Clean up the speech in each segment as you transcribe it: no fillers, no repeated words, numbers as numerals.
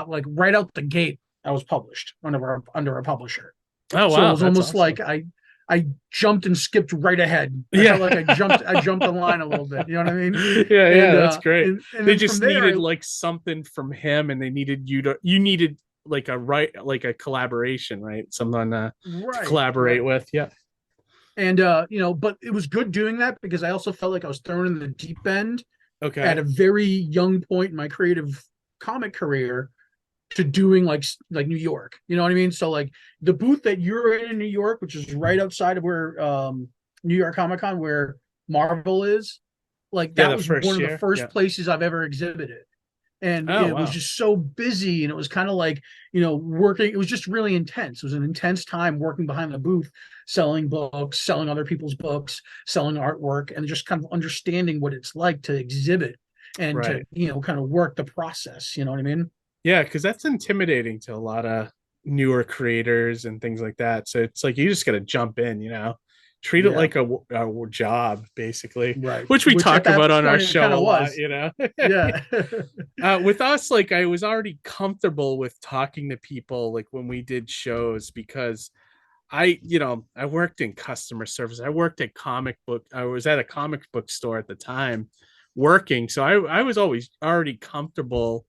like right out the gate, I was published under a publisher. Oh So it wow, was that's almost awesome. like I jumped and skipped right ahead. I felt like Yeah. I jumped the line a little bit. You know what I mean? Yeah, And yeah, that's great. and They then from just there, needed like something from him, and they needed you needed like a collaboration, right? Someone to collaborate right. with. Yeah. And but it was good doing that because I also felt like I was thrown in the deep end at Okay. a very young point in my creative comic career to doing like New York. You know what I mean? So like the booth that you're in New York, which is right outside of where New York Comic Con, where Marvel is, like Yeah, that the was one first of the year. first Yeah. places I've ever exhibited. And Oh it was wow. just so busy, and it was kind of like, working. It was just really intense. It was an intense time working behind the booth, selling books, selling other people's books, selling artwork, and just kind of understanding what it's like to exhibit and to, Right. kind of work the process. You know what I mean? Yeah, because that's intimidating to a lot of newer creators and things like that. So it's like you just got to jump in, treat it Yeah. like a job, basically, Right. which we Which at talk about that on our point it show kind a of lot, was. Yeah. With us, like I was already comfortable with talking to people, like when we did shows, because I worked in customer service. I worked at I was at a comic book store at the time working. So I was always already comfortable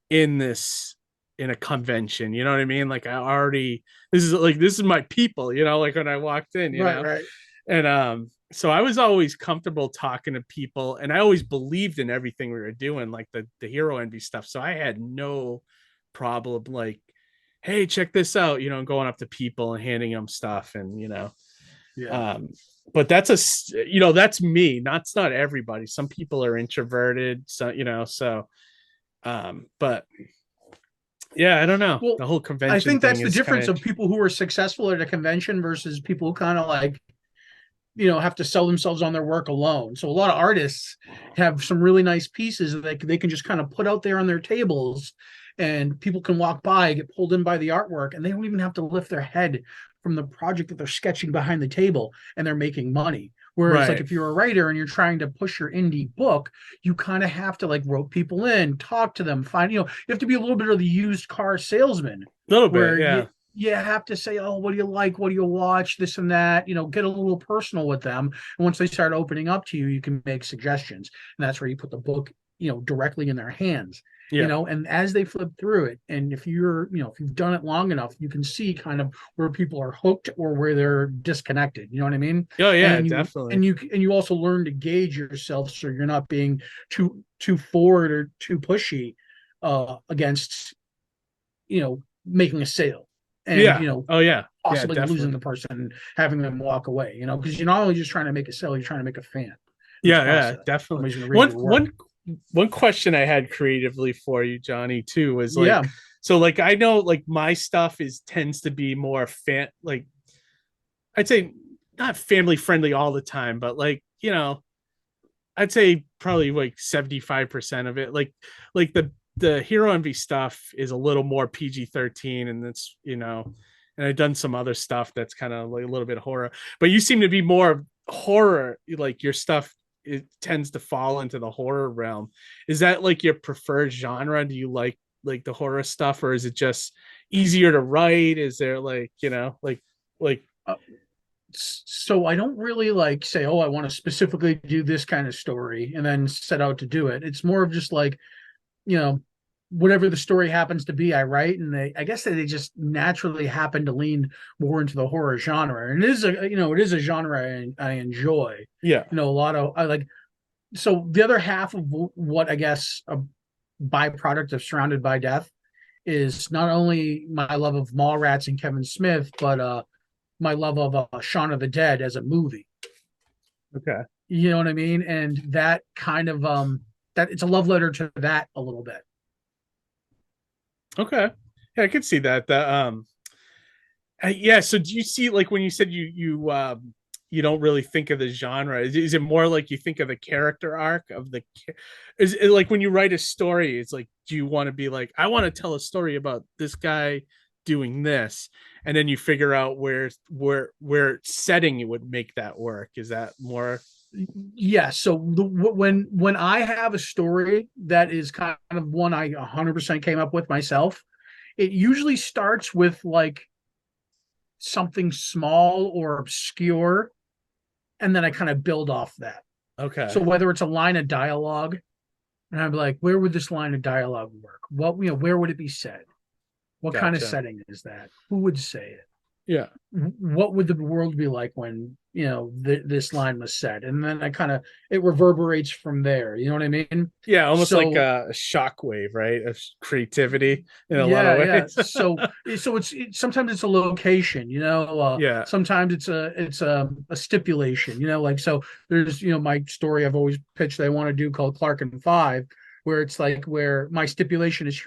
in this in a convention, you know what I mean? Like I already this is my people, like when I walked in, Right. and so I was always comfortable talking to people, and I always believed in everything we were doing, like the hero envy stuff. So I had no problem like, hey, check this out, going up to people and handing them stuff, and Yeah. um but that's me. That's not everybody. Some people are introverted, so but yeah, I don't know. Well, The whole I convention think thing that's the is kind difference of of people who are successful at a convention versus people who kind of like, have to sell themselves on their work alone. So a lot of artists have some really nice pieces that they can just kind of put out there on their tables, and people can walk by, get pulled in by the artwork, and they don't even have to lift their head from the project that they're sketching behind the table, and they're making money. Whereas like right. if you're a writer and you're trying to push your indie book, you kind of have to like rope people in, talk to them, find, you have to be a little bit of the used car salesman A little bit, where yeah. you have to say, oh, what do you like? What do you watch? This and that, get a little personal with them. And once they start opening up to you, you can make suggestions. And that's where you put the book, directly in their hands, Yeah. and as they flip through it, and if if you've done it long enough, you can see kind of where people are hooked or where they're disconnected. You know what I mean? Oh yeah, And you, definitely. and you, and you also learn to gauge yourself so you're not being too forward or too pushy against, making a sale and Yeah. Oh yeah. Yeah, possibly losing definitely. the person, having them walk away, because you're not only just trying to make a sale, you're trying to make a fan in the Yeah, yeah, process. definitely. Somebody's going to read One your work. one one question I had creatively for you, Johnny, too, was like, Yeah. so like I know like my stuff is tends to be more like I'd say not family friendly all the time, but like, I'd say probably like 75% of it. Like the Hero Envy stuff is a little more PG-13, and and I've done some other stuff that's kind of like a little bit of horror. But you seem to be more horror, like your stuff it tends to fall into the horror realm. Is that like your preferred genre? Do you like the horror stuff, or is it just easier to write? Is there like, like Uh, so I don't really like say, oh, I want to specifically do this kind of story and then set out to do it. It's more of just like, you know, whatever the story happens to be, I write, and I guess that they just naturally happen to lean more into the horror genre. And it is a genre I enjoy. yeah. A lot of I like. So the other half of what I guess a byproduct of Surrounded by Death is not only my love of Mallrats and Kevin Smith, but my love of Shaun of the Dead as a movie. Okay. You know what I mean? And that kind of that it's a love letter to that a little bit. Okay. Yeah, I could see that. Yeah. So do you see like when you said you don't really think of the genre? Is it more like you think of the character arc of the? Is it like when you write a story? It's like, do you want to be like, I want to tell a story about this guy doing this, and then you figure out where setting it would make that work? Is that more? Yeah, so when I have a story that is kind of one I 100% came up with myself, it usually starts with like something small or obscure, and then I kind of build off that. Okay. So whether it's a line of dialogue, and I'm like, where would this line of dialogue work? What, where would it be said? What kind of Gotcha. setting is that? Who would say it? Yeah. What would the world be like when this line was said? And then I kind of it reverberates from there. You know what I mean? Yeah, almost like So a shockwave, right? Of creativity in a lot of yeah, yeah. ways. So sometimes it's a location, Yeah. sometimes it's a stipulation, like so there's my story I've always pitched that I want to do called Clark and Five, where it's like where my stipulation is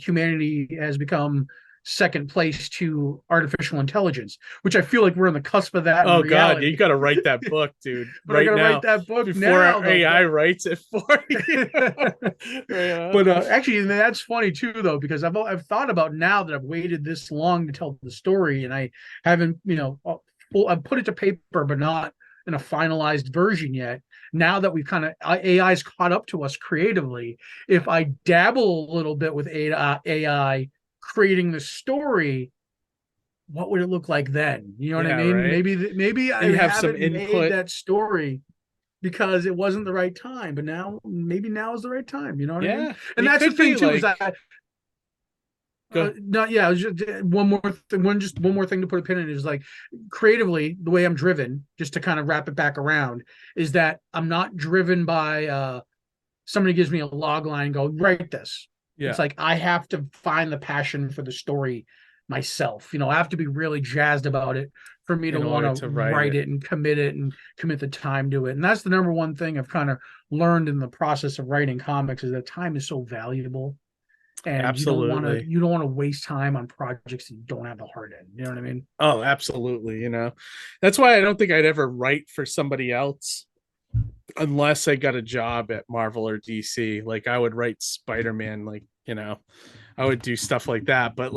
humanity has become second place to artificial intelligence, which I feel like we're on the cusp of that in Oh God, you reality. got to write that book, dude, But I right gotta write now that book before now our though. AI writes it for you. Right on. But actually, that's funny too, though, because I've thought about now that I've waited this long to tell the story, and I haven't, I've put it to paper, but not in a finalized version yet. Now that we've kind of AI's caught up to us creatively, if I dabble a little bit with AI creating the story, what would it look like then? You know what I Yeah, mean? right. Maybe And I you have some haven't made input. that story because it wasn't the right time, but now maybe now is the right time. You know what I mean? Yeah, And it that's the could thing be too is like that go. not yeah. It was just one more thing to put a pin in is like creatively the way I'm driven. Just to kind of wrap it back around is that I'm not driven by somebody gives me a log line and go write this. It's Yeah, like I have to find the passion for the story myself. I have to be really jazzed about it for me to in want order to to write write it. it and commit the time to it. And that's the number one thing I've kind of learned in the process of writing comics is that time is so valuable. And Absolutely. you don't want to waste time on projects that you don't have the heart in. You know what I mean? Oh, absolutely. That's why I don't think I'd ever write for somebody else unless I got a job at Marvel or DC. Like I would write Spider-Man, I would do stuff like that. But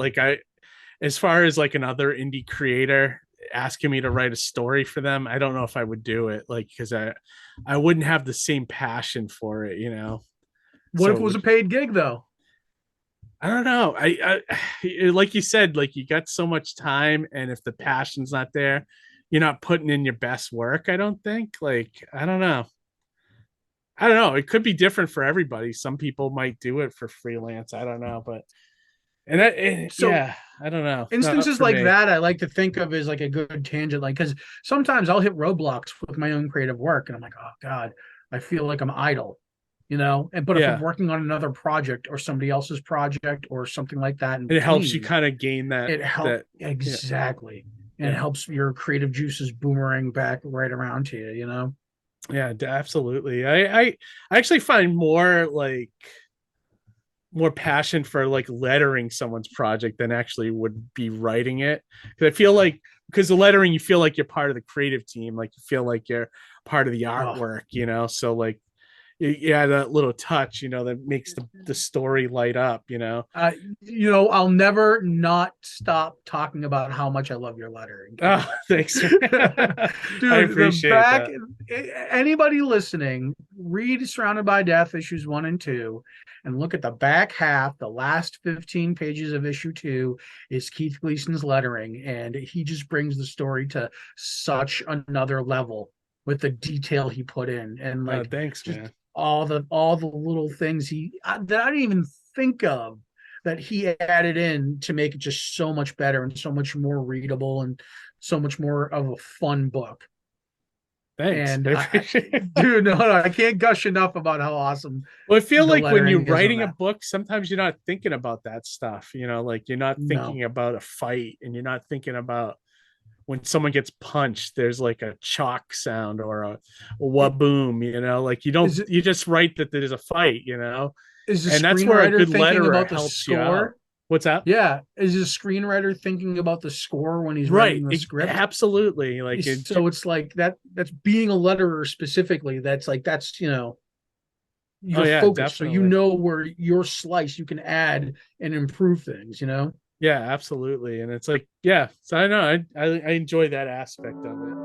as far as like another indie creator asking me to write a story for them, I don't know if I would do it. Like, because I wouldn't have the same passion for it. What So if it was a paid gig though? I don't know. Like you said, like you got so much time, and if the passion's not there, you're not putting in your best work. I don't think. Like I don't know. I don't know. It could be different for everybody. Some people might do it for freelance. I don't know, but So yeah, I don't know. Not instances for like me. that I like to think of as like a good tangent, like because sometimes I'll hit roadblocks with my own creative work and I'm like, oh God, I feel like I'm idle, and but if I'm Yeah, working on another project or somebody else's project or something like that in it helps you between, kind of gain that it helps that. Yeah, exactly, and it yeah, helps your creative juices boomerang back right around to you. yeah. Absolutely. I actually find more passion for like lettering someone's project than actually would be writing it. Because I feel like because the lettering, you feel like you're part of the creative team, like you feel like you're part of the Oh, artwork. So like yeah, that little touch, that makes the story light up. I'll never not stop talking about how much I love your lettering, Oh, Kevin. thanks. I Dude, the appreciate back, that. anybody listening, read Surrounded by Death issues 1 and 2 and look at the back half. The last 15 pages of issue 2 is Keith Gleason's lettering, and he just brings the story to such another level with the detail he put in and like Thanks, just man. all the little things that I didn't even think of that he added in to make it just so much better and so much more readable and so much more of a fun book. Thanks. And I appreciate it. dude, no, I can't gush enough about how awesome Well, I feel the like when you're lettering is on writing a that. book, sometimes you're not thinking about that stuff, like you're not No, thinking about a fight and you're not thinking about when someone gets punched, there's like a chalk sound or a it, waboom, like you don't, is it you just write that there's a fight. is the And that's where a screenwriter good thinking letterer about the helps you out. score? What's that? Yeah, is the screenwriter thinking about the score when he's Right. writing the script? Absolutely. So it's like that's being a letterer specifically. That's like that's Oh your yeah, focus. So definitely. where your slice you can add and improve things. Yeah, absolutely. And it's like, yeah, so I know I enjoy that aspect of it.